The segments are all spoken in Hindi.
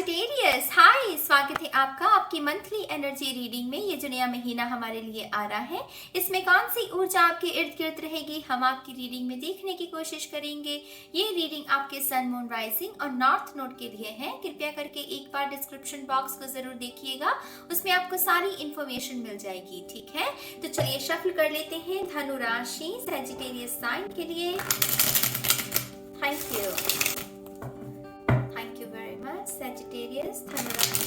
सैजिटेरियस, हाय, स्वागत है आपका आपकी मंथली एनर्जी रीडिंग में। ये जो नया महीना हमारे लिए आ रहा है, इसमें कौन सी ऊर्जा आपके इर्द गिर्द रहेगी, हम आपकी रीडिंग में देखने की कोशिश करेंगे। ये रीडिंग आपके सन, मून, राइजिंग और नॉर्थ नोड के लिए है। कृपया करके एक बार डिस्क्रिप्शन बॉक्स को जरूर देखिएगा, उसमें आपको सारी इंफॉर्मेशन मिल जाएगी। ठीक है, तो चलिए शफल कर लेते हैं धनु राशि सैजिटेरियस साइन के लिए। थैंक यू, Sagittarius, धनु राशि।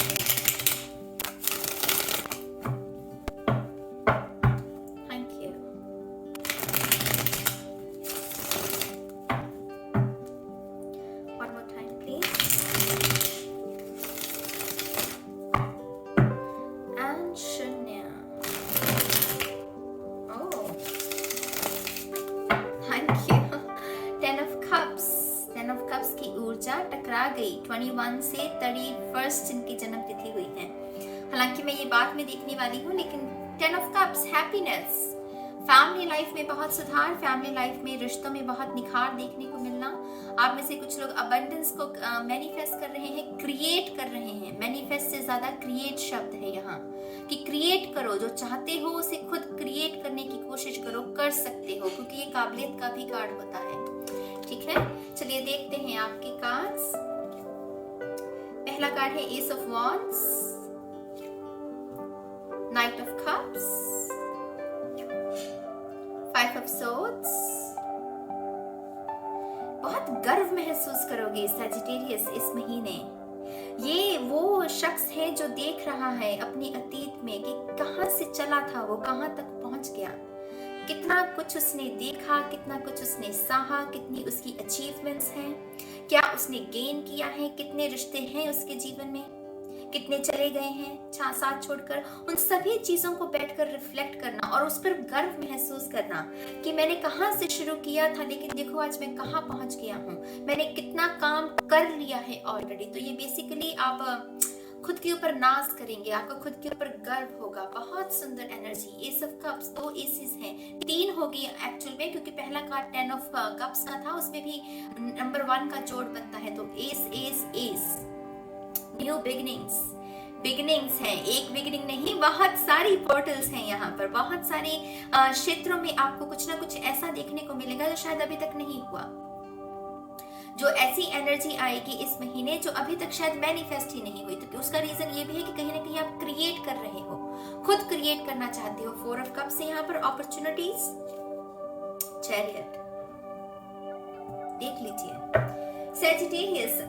Thank you. One more time, please. And शून्य। Oh, thank you. Ten of Cups. Ten of cups की ऊर्जा टकरा गई 21 से 31 जिनकी जन्म तिथि हुई है। हालांकि मैं ये बात में देखने वाली हूँ, लेकिन ten of cups happiness, family life में बहुत सुधार, फैमिली लाइफ में रिश्तों में बहुत निखार देखने को मिलना। आप में से कुछ लोग अबंडेंस को मैनिफेस्ट कर रहे हैं, क्रिएट कर रहे हैं। मैनिफेस्ट से ज्यादा क्रिएट शब्द है यहाँ, कि क्रिएट करो, जो चाहते हो उसे खुद क्रिएट करने की कोशिश करो, कर सकते हो, क्योंकि ये काबिलियत का भी कार्ड होता है। ठीक है, चलिए देखते हैं आपके कार्ड्स। पहला कार्ड है S of wands, night of cups, five of swords. बहुत गर्व महसूस करोगे सैजिटेरियस इस महीने। ये वो शख्स है जो देख रहा है अपने अतीत में कि कहां से चला था, वो कहां तक पहुंच गया, कितना कुछ उसने देखा, कितना कुछ उसने सहा, कितनी उसकी अचीवमेंट्स हैं, क्या उसने गेन किया है, कितने रिश्ते हैं उसके जीवन में, कितने चले गए हैं साथ छोड़कर। उन सभी चीजों को बैठकर रिफ्लेक्ट करना और उस पर गर्व महसूस करना कि मैंने कहां से शुरू किया था, लेकिन देखो आज मैं कहां पहुंच गया हूं, मैंने कितना काम कर लिया है ऑलरेडी। तो ये बेसिकली आप खुद के ऊपर नाज करेंगे, आपको खुद के ऊपर गर्व होगा। बहुत सुंदर एनर्जी। एस ऑफ कप्स, दो एसेस हैं, तीन होगी एक्चुअल में, क्योंकि पहला कार्ड टेन ऑफ कप्स का था, उसमें भी नंबर 1 का जोड़ बनता है। तो S S S, new beginnings, beginnings हैं। एक बिगिनिंग नहीं, बहुत सारी पोर्टल्स हैं यहाँ पर। बहुत सारे क्षेत्रों में आपको कुछ ना कुछ ऐसा देखने को मिलेगा जो शायद अभी तक नहीं हुआ, जो ऐसी एनर्जी आएगी इस महीने जो अभी तक शायद मैनिफेस्ट ही नहीं हुई। तो उसका रीजन ये भी है कि कहीं ना कहीं आप क्रिएट कर रहे हो, खुद क्रिएट करना चाहते हो। 4 ऑफ कप्स से यहाँ पर अपॉर्चुनिटीज, चैरियट, देख लीजिए सैजिटेरियस।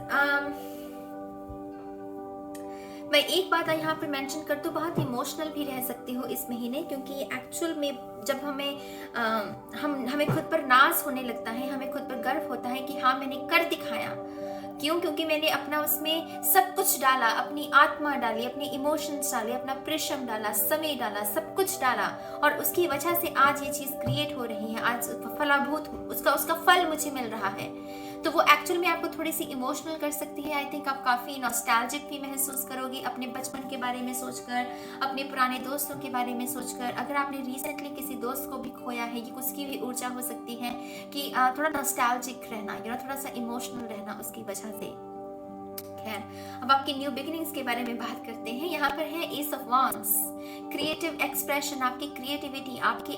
मैं एक बात यहाँ पर मेंशन कर दूं, बहुत इमोशनल भी रह सकते हो इस महीने, क्योंकि एक्चुअल में जब हमें खुद पर नाज होने लगता है, हमें खुद पर गर्व होता है कि हाँ मैंने कर दिखाया। क्यों? क्योंकि मैंने अपना उसमें सब कुछ डाला, अपनी आत्मा डाली, अपने इमोशंस डाले, अपना परिश्रम डाला, समय डाला, सब कुछ डाला, और उसकी वजह से आज ये चीज क्रिएट हो रही है, आज फलाभूत उसका फल मुझे मिल रहा है। तो वो एक्चुअल में आपको थोड़ी सी इमोशनल कर सकती है। आई थिंक आप काफी नॉस्टैल्जिक भी महसूस करोगे अपने बचपन के बारे में सोचकर, अपने पुराने दोस्तों के बारे में सोचकर। अगर आपने रिसेंटली किसी दोस्त को भी खोया है, ये उसकी भी ऊर्जा हो सकती है कि थोड़ा नॉस्टैल्जिक रहना, थोड़ा सा इमोशनल रहना उसकी वजह से। खैर, अब आपकी न्यू बिगिनिंग्स के बारे में बात करते हैं। यहाँ पर है S of wands, creative expression, आपकी क्रिएटिविटी, आपके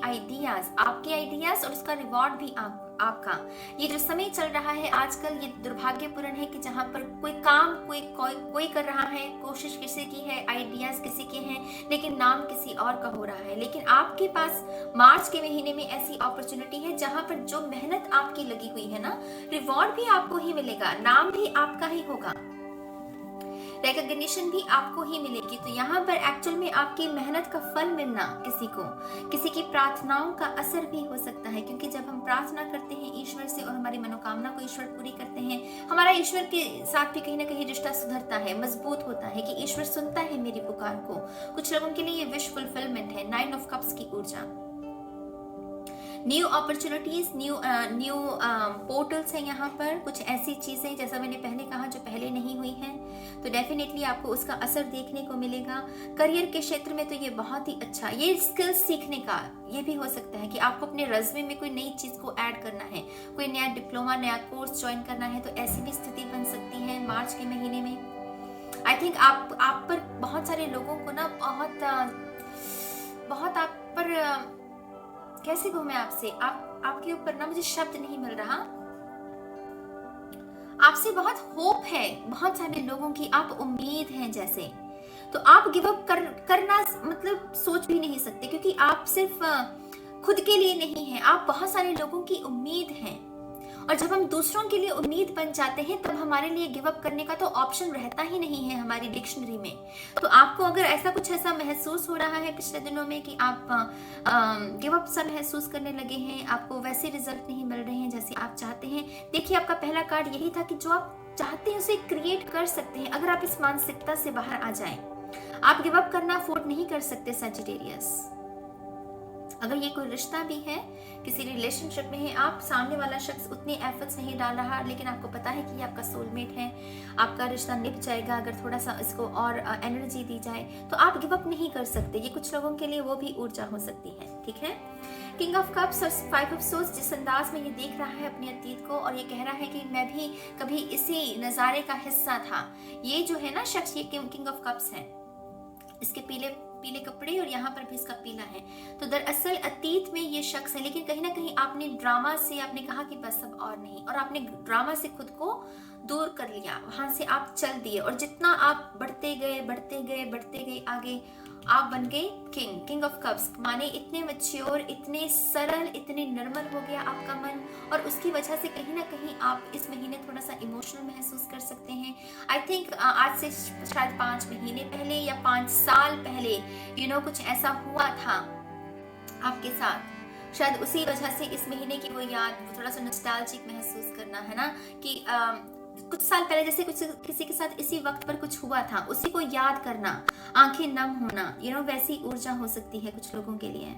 आइडियाज और उसका रिवॉर्ड भी आपका। ये जो समय चल रहा है आजकल, ये दुर्भाग्यपूर्ण है कि जहाँ पर कोई काम कोई कर रहा है, कोशिश किसी की है, आइडियाज किसी के हैं, लेकिन नाम किसी और का हो रहा है। लेकिन आपके पास मार्च के महीने में ऐसी अपॉर्चुनिटी है जहाँ पर जो मेहनत आपकी लगी हुई है ना, रिवॉर्ड भी आपको ही मिलेगा, नाम भी आपका ही होगा, रिकॉग्निशन भी आपको ही मिलेगी। तो यहाँ पर एक्चुअल में आपकी मेहनत का फल मिलना, किसी की प्रार्थनाओं का असर भी हो सकता है, क्योंकि जब हम प्रार्थना करते हैं ईश्वर से और हमारी मनोकामना को ईश्वर पूरी करते हैं, हमारा ईश्वर के साथ भी कहीं ना कहीं रिश्ता सुधरता है, मजबूत होता है कि ईश्वर सुनता है मेरी पुकार को। कुछ लोगों के लिए ये विश फुलफिलमेंट है। 9 ऑफ कप्स की ऊर्जा, न्यू अपॉर्चुनिटीज, न्यू पोर्टल्स हैं यहाँ पर। कुछ ऐसी चीजें जैसा मैंने पहले कहा जो पहले नहीं हुई हैं, तो डेफिनेटली आपको उसका असर देखने को मिलेगा। करियर के क्षेत्र में तो ये बहुत ही अच्छा, ये स्किल्स सीखने का ये भी हो सकता है कि आपको अपने रेज़्यूमे में कोई नई चीज को ऐड करना है, कोई नया डिप्लोमा, नया कोर्स ज्वाइन करना है, तो ऐसी भी स्थिति बन सकती है मार्च के महीने में। आई थिंक आप पर बहुत सारे लोगों को ना बहुत आप पर कैसे कहूँ मैं आपसे, आपके ऊपर ना मुझे शब्द नहीं मिल रहा। आपसे बहुत होप है, बहुत सारे लोगों की आप उम्मीद हैं जैसे, तो आप गिव अप करना मतलब सोच भी नहीं सकते, क्योंकि आप सिर्फ खुद के लिए नहीं हैं, आप बहुत सारे लोगों की उम्मीद हैं। और जब हम दूसरों के लिए उम्मीद बन जाते हैं तब हमारे लिए गिव अप करने का तो ऑप्शन रहता ही नहीं है हमारी डिक्शनरी में। तो आपको अगर ऐसा महसूस हो रहा है पिछले दिनों में कि आप गिव अप सा महसूस करने लगे हैं, आपको वैसे रिजल्ट नहीं मिल रहे हैं जैसे आप चाहते हैं, देखिए आपका पहला कार्ड यही था कि जो आप चाहते हैं उसे क्रिएट कर सकते हैं अगर आप इस मानसिकता से बाहर आ जाएं। आप गिव अप करना अफोर्ड नहीं कर सकते सजिटेरियस। अगर ये कोई रिश्ता भी है, किसी रिलेशनशिप में है, आप सामने वाला शख्स उतने एफर्ट्स नहीं डाल रहा, लेकिन आपको पता है कि ये आपका सोलमेट है, आपका रिश्ता निभ जाएगा अगर थोड़ा सा इसको और एनर्जी दी जाए, तो आप गिव अप नहीं कर सकते। ये कुछ लोगों के लिए वो भी ऊर्जा हो सकती है, ठीक है। किंग ऑफ कप्स और 5 ऑफ सोर्स जिस अंदाज में ये देख रहा है अपने अतीत को और ये कह रहा है कि मैं भी कभी इसी नज़ारे का हिस्सा था। ये जो है ना शख्स, ये किंग ऑफ कप्स है, इसके पीले कपड़े और यहाँ पर भी इसका पीला है। तो दरअसल अतीत में ये शख्स है, लेकिन कहीं ना कहीं आपने ड्रामा से आपने कहा कि बस अब और नहीं, और आपने ड्रामा से खुद को दूर कर लिया, वहां से आप चल दिए, और जितना आप बढ़ते गए आगे, आप बन गए किंग ऑफ कप्स, माने इतने मैच्योर, इतने सरल, इतने नॉर्मल हो गया आपका मन, और उसकी वजह से कहीं ना कहीं आप इस महीने थोड़ा सा इमोशनल महसूस कर सकते हैं। आई थिंक आज से शायद 5 महीने पहले या 5 साल पहले कुछ ऐसा हुआ था आपके साथ, शायद उसी वजह से इस महीने की वो याद, थोड़ा सा नॉस्टैल्जिक महसूस करना है ना, कि कुछ साल पहले जैसे कुछ किसी के साथ इसी वक्त पर कुछ हुआ था, उसी को याद करना, आंखें नम होना, वैसी ऊर्जा हो सकती है कुछ लोगों के लिए।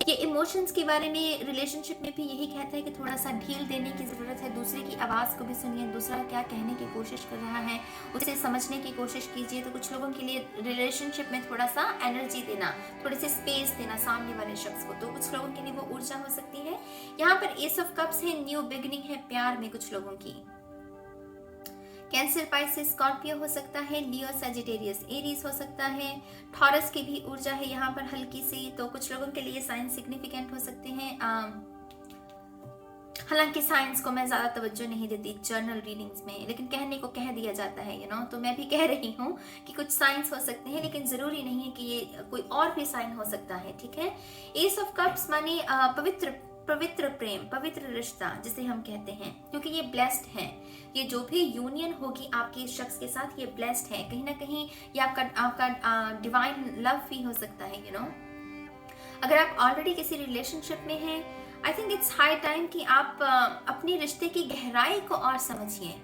ये इमोशंस के बारे में रिलेशनशिप में भी यही कहता है कि थोड़ा सा ढील देने की जरूरत है, दूसरे की आवाज को भी सुनिए, दूसरा क्या कहने की कोशिश कर रहा है उसे समझने की कोशिश कीजिए। तो कुछ लोगों के लिए रिलेशनशिप में थोड़ा सा एनर्जी देना, थोड़ी सी स्पेस देना सामने वाले शख्स को, तो कुछ लोगों के लिए वो ऊर्जा हो सकती है। यहाँ पर एस ऑफ कप्स है, न्यू बिगिनिंग है प्यार में कुछ लोगों की। कैंसर, पाइसेस, स्कॉर्पियो हो सकता है, लियो, सजिटेरियस, एरीज हो सकता है, टॉरस की भी ऊर्जा है यहाँ पर हल्की सी, तो कुछ लोगों के लिए साइंस सिग्निफिकेंट हो सकते हैं। हालांकि साइंस को मैं ज्यादा तवज्जो नहीं देती जर्नल रीडिंग्स में, लेकिन कहने को कह दिया जाता है तो मैं भी कह रही हूँ कि कुछ साइंस हो सकते हैं, लेकिन जरूरी नहीं है कि ये कोई और भी साइन हो सकता है, ठीक है। एस ऑफ कप्स माने पवित्र प्रेम, पवित्र रिश्ता जिसे हम कहते हैं, क्योंकि ये ब्लेस्ड है, ये जो भी यूनियन होगी आपके शख्स के साथ ये ब्लेस्ड है, कहीं ना कहीं ये आपका डिवाइन लव भी हो सकता है। अगर आप ऑलरेडी किसी रिलेशनशिप में हैं, I think it's high time कि आप अपने रिश्ते की गहराई को और समझिए।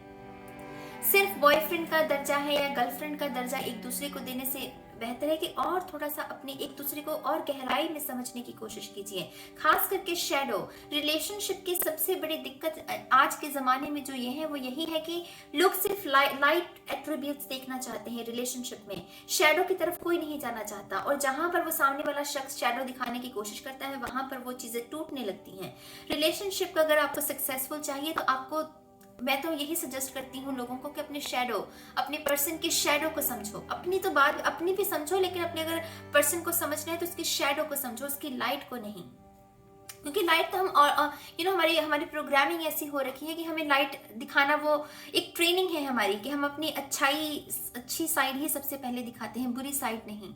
सिर्फ बॉयफ्रेंड का दर्जा है या गर्लफ्रेंड का दर्जा एक दूसरे को देने से बेहतर है कि और थोड़ा सा अपने एक दूसरे को और गहराई में समझने की कोशिश कीजिए। खास करके शैडो रिलेशनशिप की सबसे बड़ी दिक्कत आज के जमाने में जो ये है वो यही है कि लोग सिर्फ लाइट एट्रीब्यूट्स देखना चाहते हैं रिलेशनशिप में, शैडो की तरफ कोई नहीं जाना चाहता, और जहां पर वो सामने वाला शख्स शैडो दिखाने की कोशिश करता है वहां पर वो चीजें टूटने लगती हैं। रिलेशनशिप अगर आपको सक्सेसफुल चाहिए तो आपको, मैं तो यही सजेस्ट करती हूँ लोगों को कि अपने शैडो, अपने पर्सन की शैडो को समझो। अपनी तो बात अपनी भी समझो, लेकिन अपने अगर पर्सन को समझना है तो उसकी शैडो को समझो, उसकी लाइट को नहीं। क्योंकि लाइट तो हम हमारी प्रोग्रामिंग ऐसी हो रखी है कि हमें लाइट दिखाना वो एक ट्रेनिंग है हमारी, कि हम अपनी अच्छी साइड ही सबसे पहले दिखाते हैं, बुरी साइड नहीं।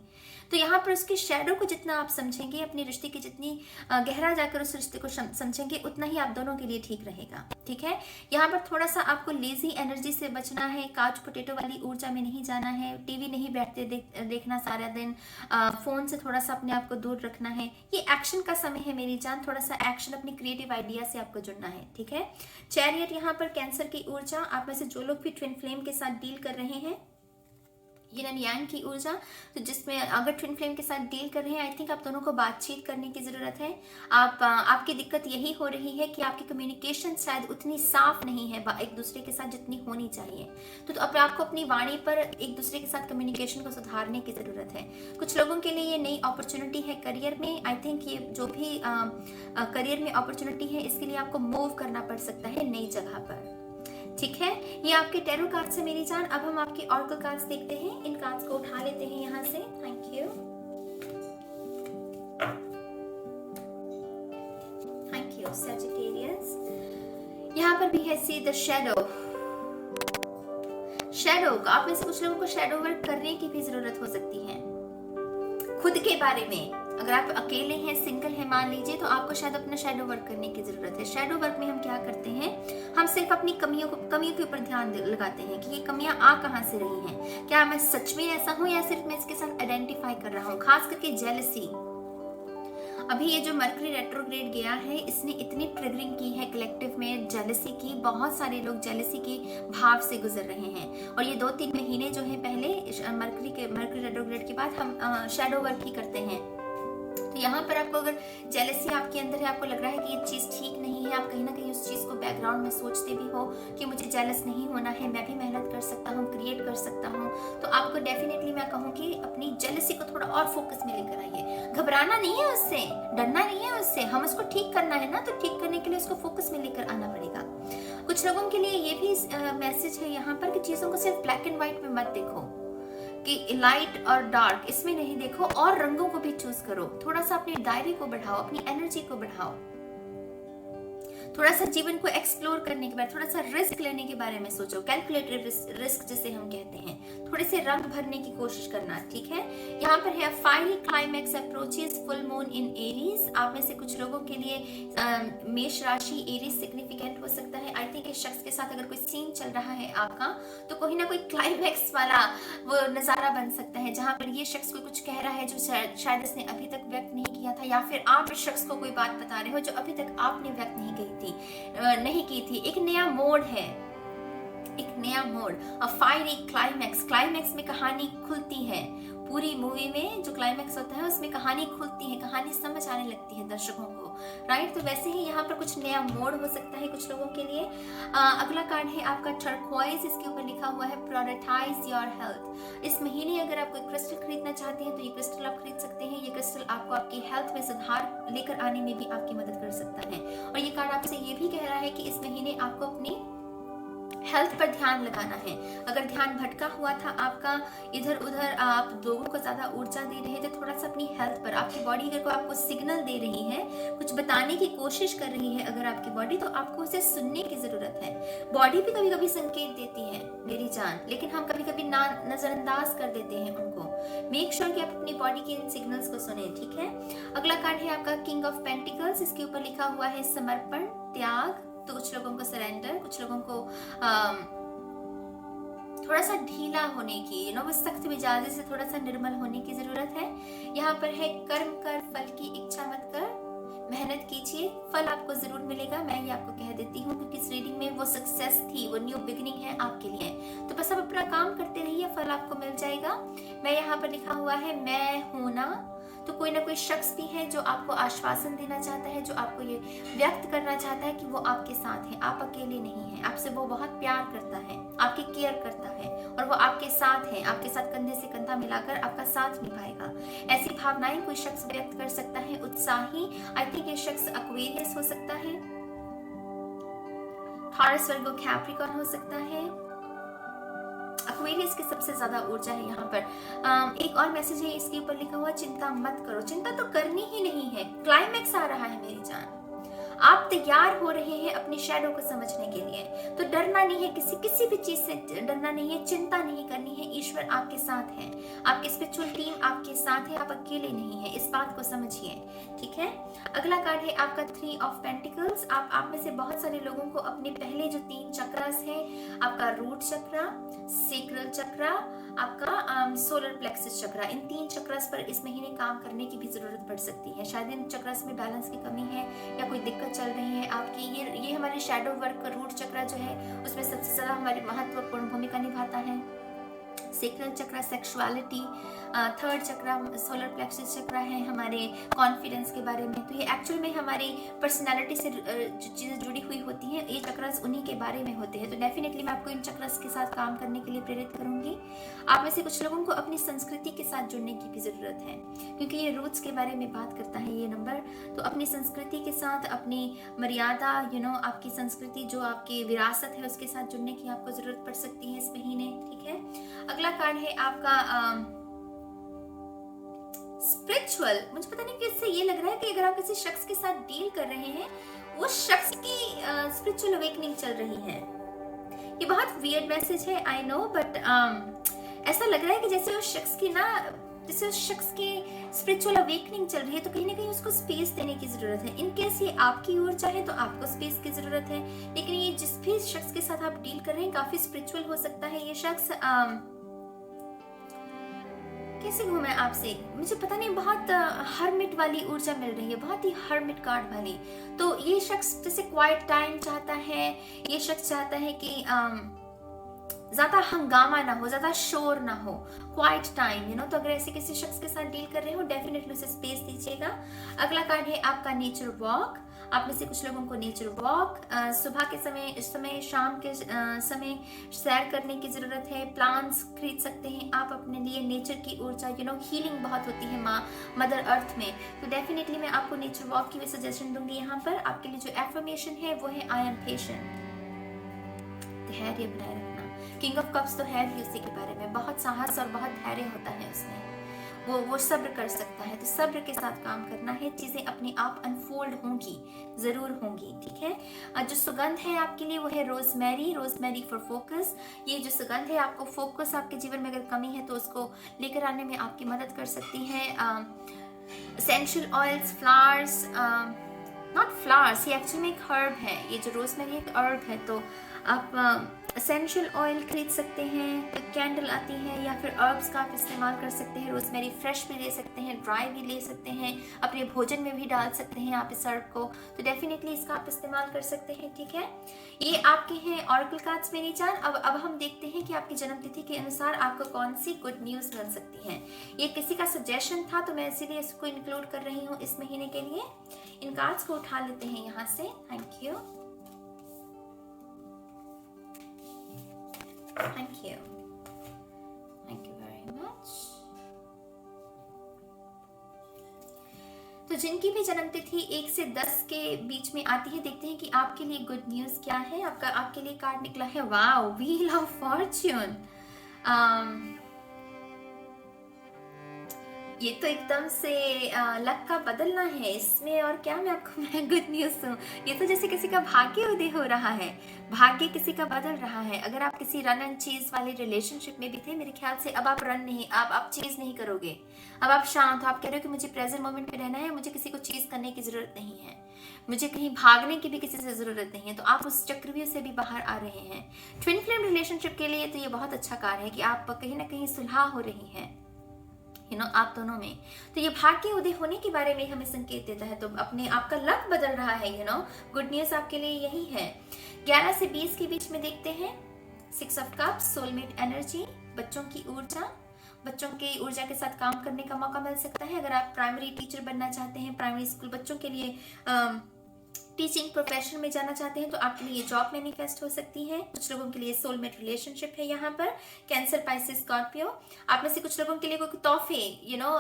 तो यहाँ पर उसकी शैडो को जितना आप समझेंगे, अपने रिश्ते की जितनी गहरा जाकर उस रिश्ते को समझेंगे, उतना ही आप दोनों के लिए ठीक रहेगा, ठीक है। यहाँ पर थोड़ा सा आपको लेजी एनर्जी से बचना है, काच पोटेटो वाली ऊर्जा में नहीं जाना है, टीवी नहीं बैठते देखना सारा दिन, फोन से थोड़ा सा अपने आप को दूर रखना है। ये एक्शन का समय है मेरी जान, थोड़ा सा एक्शन, अपनी क्रिएटिव आइडिया से आपको जुड़ना है, ठीक है। चैरियट यहाँ पर कैंसर की ऊर्जा, आप में से जो लोग भी ट्विन फ्लेम के साथ डील कर रहे हैं, यिन एंड यांग की ऊर्जा, तो जिसमें अगर ट्विन फ्लेम के साथ डील कर रहे हैं, आई थिंक आप दोनों को बातचीत करने की जरूरत है। आपकी दिक्कत यही हो रही है कि आपकी कम्युनिकेशन शायद उतनी साफ नहीं है एक दूसरे के साथ जितनी होनी चाहिए। तो अब आपको अपनी वाणी पर एक दूसरे के साथ कम्युनिकेशन को सुधारने की जरूरत है। कुछ लोगों के लिए ये नई अपॉर्चुनिटी है करियर में। आई थिंक ये जो भी करियर में अपॉर्चुनिटी है, इसके लिए आपको मूव करना पड़ सकता है नई जगह पर। ठीक है, ये आपके टैरो कार्ड से मेरी जान। अब हम आपके ऑरेकल कार्ड्स देखते हैं, इन कार्ड्स को उठा लेते हैं यहाँ से। Thank you, thank you Sagittarius. यहाँ पर भी है सी द शैडो। शैडो, आप में से कुछ लोगों को शैडो वर्क करने की भी जरूरत हो सकती है खुद के बारे में। अगर आप अकेले हैं, सिंगल हैं मान लीजिए, तो आपको शायद अपना शैडो वर्क करने की जरूरत है। शैडो वर्क में हम क्या करते हैं, हम सिर्फ अपनी कमियों के ऊपर ध्यान लगाते हैं कि ये कमियां आ कहां से रही हैं, क्या मैं सच में ऐसा हूं या सिर्फ मैं इसके साथ आइडेंटिफाई कर रहा हूं। खास करके जेलसी, अभी ये जो मरकरी रेट्रोग्रेड गया है, इसने इतनी ट्रिगरिंग की है कलेक्टिव में जेलसी की। बहुत सारे लोग जेलसी के भाव से गुजर रहे हैं, और ये 2-3 महीने जो है पहले मरकरी रेट्रोग्रेड के बाद हम शैडो वर्क ही करते हैं। तो यहाँ पर आपको अगर जेलसी आपके अंदर है, आपको लग रहा है कि ये चीज ठीक नहीं है, आप कहीं ना कहीं उस चीज को बैकग्राउंड में सोचते भी हो कि मुझे जेलस नहीं होना है, मैं भी मेहनत कर सकता हूँ, क्रिएट कर सकता हूँ, तो आपको डेफिनेटली मैं कहूँगी अपनी जेलसी को थोड़ा और फोकस में लेकर आइए। घबराना नहीं है उससे, डरना नहीं है उससे, हम उसको ठीक करना है ना, तो ठीक करने के लिए उसको फोकस में लेकर आना पड़ेगा। कुछ लोगों के लिए ये भी मैसेज है यहाँ पर कि चीजों को सिर्फ ब्लैक एंड व्हाइट में मत देखो, कि लाइट और डार्क इसमें नहीं देखो, और रंगों को भी चूज करो। थोड़ा सा अपनी डायरी को बढ़ाओ, अपनी एनर्जी को बढ़ाओ, थोड़ा सा जीवन को एक्सप्लोर करने के बाद थोड़ा सा रिस्क लेने के बारे में सोचो। कैलकुलेटेड रिस्क जिसे हम कहते हैं, थोड़े से रंग भरने की कोशिश करना। ठीक है, यहाँ पर है fiery climax approaches full moon in Aries. आप में से कुछ लोगों के लिए मेष राशि एरीज सिग्निफिकेंट हो सकता है। आई थिंक इस शख्स के साथ अगर कोई सीन चल रहा है आपका, तो कोई ना कोई क्लाइमैक्स वाला वो नजारा बन सकता है, जहां पर ये शख्स को कुछ कह रहा है जो शायद इसने अभी तक व्यक्त नहीं किया था, या फिर आप इस शख्स को कोई बात बता रहे हो जो अभी तक आपने व्यक्त नहीं की थी। एक नया मोड़ है, एक नया मोड़, अ फायरी क्लाइमैक्स। क्लाइमैक्स में कहानी खुलती है, पूरी मूवी में जो क्लाइमैक्स होता है उसमें कहानी खुलती है, कहानी समझ आने लगती है दर्शकों को, राइट। तो वैसे ही यहाँ पर कुछ नया मोड़ हो सकता है कुछ लोगों के लिए। अगला कार्ड है आपका टर्क्वाइज, इसके ऊपर लिखा हुआ है प्रायोरिटाइज योर हेल्थ। इस महीने अगर आप कोई क्रिस्टल खरीदना चाहते हैं तो ये क्रिस्टल आप खरीद सकते हैं। ये क्रिस्टल आपको आपकी हेल्थ में सुधार लेकर आने में भी आपकी मदद कर सकता है। और ये कार्ड आपसे ये भी कह रहा है कि इस महीने आपको अपनी हेल्थ पर ध्यान लगाना है। अगर ध्यान भटका हुआ था आपका इधर उधर, आप लोगों को ज्यादा ऊर्जा दे रहे थे, थोड़ा सा अपनी हेल्थ पर, आपकी बॉडी अगर को आपको सिग्नल दे रही है, कुछ बताने की कोशिश कर रही है अगर आपकी बॉडी, तो आपको उसे सुनने की जरूरत है। बॉडी भी कभी कभी संकेत देती है मेरी जान, लेकिन हम कभी कभी नजरअंदाज कर देते हैं उनको। मेक श्योर कि आप अपनी बॉडी के इन सिग्नल्स को सुने। ठीक है, अगला कार्ड है आपका किंग ऑफ पेंटिकल्स, इसके ऊपर लिखा हुआ है समर्पण, त्याग। तो कुछ लोगों को सरेंडर, कुछ लोगों को थोड़ा सा ढीला होने की, वो सख्त मिजाजी से थोड़ा सा निर्मल होने की जरूरत है। यहाँ पर है कर्म कर, फल की इच्छा मत कर, मेहनत कीजिए, फल आपको जरूर मिलेगा। मैं ये आपको कह देती हूँ क्योंकि इस रीडिंग में वो सक्सेस थी, वो न्यू बिगिनिंग है आपके लिए। तो बस आप अपना काम करते रहिए, फल आपको मिल जाएगा। मैं यहाँ पर लिखा हुआ है मैं हूं ना, तो कोई ना कोई शख्स भी है जो आपको आश्वासन देना चाहता है, जो आपको ये व्यक्त करना चाहता है कि वो आपके साथ है, आप अकेले नहीं हैं। आपसे वो बहुत प्यार करता है, आपकी केयर करता है, और वो आपके साथ है, आपके साथ कंधे से कंधा मिलाकर आपका साथ निभाएगा। ऐसी भावनाएं कोई शख्स व्यक्त कर सकता है। उत्साही, आई थिंक ये शख्स एक्वेरियस हो सकता है, टॉरस, वर्गो, कैप्रिकॉर्न हो सकता है। एक्वेरियस की सबसे ज्यादा ऊर्जा है यहाँ पर। एक और मैसेज है इसके ऊपर लिखा हुआ चिंता मत करो। चिंता तो करनी ही नहीं है, क्लाइमैक्स आ रहा है मेरी जान, आप तैयार हो रहे हैं अपनी शैडो को समझने के लिए। तो डरना नहीं है, किसी भी चीज से डरना नहीं है, चिंता नहीं करनी है। ईश्वर आपके साथ है, आपकी स्पिरिचुअल टीम आपके साथ है, आप अकेले नहीं है, इस बात को समझिए। ठीक है, अगला कार्ड है आपका 3 ऑफ पेंटिकल्स। आप में से बहुत सारे लोगों को अपने पहले जो 3 चक्रास है, आपका रूट चक्रा, सेक्रल चक्रा, आपका सोलर प्लेक्सिस चक्रा, इन 3 चक्रास पर इस महीने काम करने की भी जरूरत पड़ सकती है। शायद इन चक्रास में बैलेंस की कमी है या कोई दिक्कत चल रही है आपकी। ये हमारे शैडो वर्क का रूट चक्रा जो है उसमें सबसे ज्यादा हमारी महत्वपूर्ण भूमिका निभाता है। सेक्रल चक्रा सेक्सुअलिटी, थर्ड चक्रा सोलर प्लेक्सिस चक्रा है हमारे कॉन्फिडेंस के बारे में। तो ये एक्चुअल में हमारी पर्सनालिटी से जो चीजें जुड़ी हुई होती हैं, ये चक्रस उन्हीं के बारे में होते हैं। तो डेफिनेटली मैं आपको इन चक्रस के साथ काम करने के लिए प्रेरित करूंगी। आप में से कुछ लोगों को अपनी संस्कृति के साथ जुड़ने की भी जरूरत है, क्योंकि ये रूट्स के बारे में बात करता है ये नंबर। तो अपनी संस्कृति के साथ, अपनी मर्यादा, आपकी संस्कृति जो आपकी विरासत है उसके साथ जुड़ने की आपको जरूरत पड़ सकती है इस महीने। ठीक है, अगला कार्ड है आपका स्पिरिचुअल। मुझे पता नहीं किससे ये लग रहा है कि अगर आप किसी शख्स के साथ डील कर रहे हैं, उस शख्स की स्पिरिचुअल अवेकनिंग चल रही है। ये बहुत वियर्ड मैसेज है, आई नो, बट ऐसा लग रहा है कि जैसे उस शख्स की स्पिरिचुअल अवेकनिंग चल रही है, तो कहीं ना कहीं उसको स्पेस देने की जरूरत है। इन केस ये आपकी ओर चाहे तो आपको स्पेस की जरूरत है, लेकिन ये जिस भी शख्स के साथ आप डील कर रहे हैं काफी स्पिरिचुअल हो सकता है ये शख्स। कैसे घूमे आपसे, मुझे पता नहीं, बहुत हर्मिट वाली ऊर्जा मिल रही है, बहुत ही हर्मिट कार्ड वाली। तो ये शख्स जैसे क्वाइट टाइम चाहता है, ये शख्स चाहता है कि ज्यादा हंगामा ना हो, ज्यादा शोर ना हो, क्वाइट टाइम, तो अगर ऐसे किसी शख्स के साथ डील कर रहे हो डेफिनेटली उसे स्पेस दीजिएगा। अगला कार्ड है आपका नेचर वॉक। आप में से कुछ लोगों को नेचर वॉक, सुबह के समय, इस समय, शाम के समय सैर करने की जरूरत है। प्लांट्स खरीद सकते हैं आप अपने लिए। नेचर की ऊर्जा, हीलिंग बहुत होती है माँ मदर अर्थ में। तो डेफिनेटली मैं आपको नेचर वॉक की भी सजेशन दूंगी। यहाँ पर आपके लिए जो एफर्मेशन है वो है आई एम पेशेंट। धैर्य बनाए रखना। किंग ऑफ कप्स तो है भी उसी के बारे में, बहुत साहस और बहुत धैर्य होता है उसमें, वो सब्र कर सकता है। तो सब्र के साथ काम करना है, चीजें अपने आप अनफोल्ड होंगी, जरूर होंगी। ठीक है, जो सुगंध है आपके लिए वो है रोजमेरी। Rosemary for focus. ये जो सुगंध है आपको फोकस, आपके जीवन में अगर कमी है तो उसको लेकर आने में आपकी मदद कर सकती है। Essential oils, flowers, not flowers, ये एक्चुअली एक हर्ब है। ये जो रोजमेरी एक हर्ब है, तो आप एसेंशियल ऑयल खरीद सकते हैं, एक कैंडल आती है, या फिर हर्ब्स का आप इस्तेमाल कर सकते हैं। रोजमेरी फ्रेश भी ले सकते हैं, ड्राई भी ले सकते हैं, अपने भोजन में भी डाल सकते हैं आप इस हर्ब को। तो डेफिनेटली इसका आप इस्तेमाल कर सकते हैं। ठीक है, ये आपके हैं ऑरेकल कार्ड्स मेरी जान। अब हम देखते हैं कि आपकी जन्मतिथि के अनुसार आपको कौन सी गुड न्यूज मिल सकती है। ये किसी का सजेशन था तो मैं इसीलिए इसको इंक्लूड कर रही हूँ इस महीने के लिए। इन कार्ड्स को उठा लेते हैं यहाँ से। Thank you, thank you, thank you very much. तो जिनकी भी जन्मतिथि 1 से 10 के बीच में आती है, देखते हैं कि आपके लिए गुड न्यूज क्या है। आपके लिए कार्ड निकला है, वाओ, व्हील ऑफ फॉर्च्यून। ये तो एकदम से लक का बदलना है इसमें, और क्या मैं आपको गुड न्यूज दूं। ये तो जैसे किसी का भाग्य उदय हो रहा है, भाग्य किसी का बदल रहा है। अगर आप किसी रन एंड चीज वाले रिलेशनशिप में भी थे, मेरे ख्याल से अब आप आप चीज नहीं करोगे। अब आप शांत हो, आप कह रहे हो कि मुझे प्रेजेंट मोमेंट में रहना है, मुझे किसी को चीज करने की जरूरत नहीं है, मुझे कहीं भागने की भी किसी से जरूरत नहीं है। तो आप उस चक्रव्यूह से भी बाहर आ रहे हैं। ट्विन फ्लेम रिलेशनशिप के लिए तो ये बहुत अच्छा कार्य है कि आप कहीं ना कहीं सुलह हो रही है, आप दोनों में। तो ये भाग्य उदय होने के बारे में हमें संकेत देता है। तो अपने आपका लक बदल रहा है। गुड न्यूज आपके लिए यही है। 11 से 20 के बीच में देखते हैं 6 ऑफ कप्स, सोलमेट एनर्जी, बच्चों की ऊर्जा, बच्चों की ऊर्जा के साथ काम करने का मौका मिल सकता है। अगर आप प्राइमरी टीचर बनना चाहते हैं, प्राइमरी स्कूल बच्चों के लिए टीचिंग प्रोफेशन में जाना चाहते हैं, तो आपके लिए जॉब मैनिफेस्ट हो सकती है। कुछ लोगों के लिए सोलमेट रिलेशनशिप है यहाँ पर। Cancer, Pisces, Scorpio. आप में से कुछ लोगों के लिए कोई तोहफे,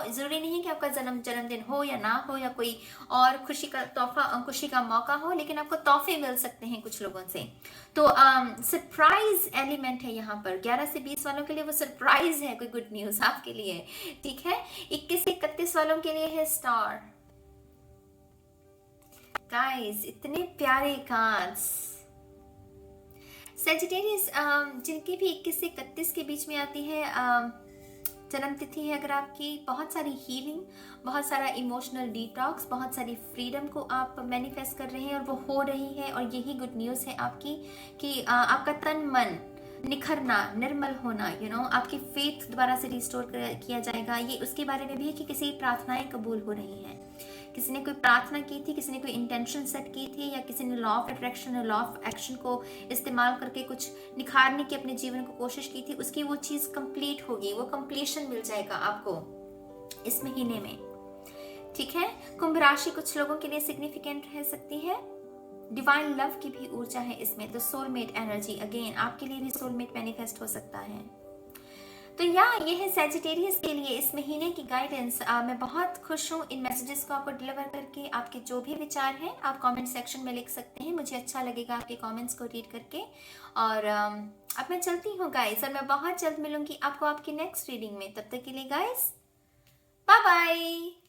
जरूरी नहीं है कि आपका जन्मदिन हो या ना हो, या कोई और खुशी का तोहफा, खुशी का मौका हो, लेकिन आपको तोहफे मिल सकते हैं कुछ लोगों से। तो सरप्राइज एलिमेंट है यहाँ पर। 11 से 20 वालों के लिए वो सरप्राइज है, कोई गुड न्यूज आपके लिए। ठीक है, 21 से 31 वालों के लिए है स्टार। गाइस, इतने प्यारे कार्ड्स। सेजिटेरियस, जिनकी भी 21 से 31 के बीच में आती है जन्म तिथि है अगर आपकी, बहुत सारी हीलिंग, बहुत सारा इमोशनल डिटॉक्स, बहुत सारी फ्रीडम को आप मैनिफेस्ट कर रहे हैं और वो हो रही है। और यही गुड न्यूज़ है आपकी कि आपका तन मन निखरना, निर्मल होना, आपकी फेथ दोबारा से रिस्टोर किया जाएगा। ये उसके बारे में भी है कि किसी प्रार्थनाएं कबूल हो रही हैं। किसी ने कोई प्रार्थना की थी, किसी ने कोई इंटेंशन सेट की थी, या किसी ने लॉ ऑफ अट्रैक्शन और लॉ ऑफ एक्शन को इस्तेमाल करके कुछ निखारने की अपने जीवन को कोशिश की थी, उसकी वो चीज़ कंप्लीट होगी, वो कंप्लीशन मिल जाएगा आपको इस महीने में। ठीक है, कुंभ राशि कुछ लोगों के लिए सिग्निफिकेंट रह सकती है। डिवाइन लव की भी ऊर्जा है इसमें। तो सोलमेट एनर्जी, अगेन आपके लिए भी सोलमेट मैनिफेस्ट हो सकता है। तो ये है सैजिटेरियस के लिए इस महीने की गाइडेंस। मैं बहुत खुश हूँ इन मैसेजेस को आपको डिलीवर करके। आपके जो भी विचार हैं आप कमेंट सेक्शन में लिख सकते हैं, मुझे अच्छा लगेगा आपके कमेंट्स को रीड करके। और अब मैं चलती हूँ गाइस, और मैं बहुत जल्द मिलूंगी आपको आपकी नेक्स्ट रीडिंग में। तब तक के लिए गाइस, बाय बाय।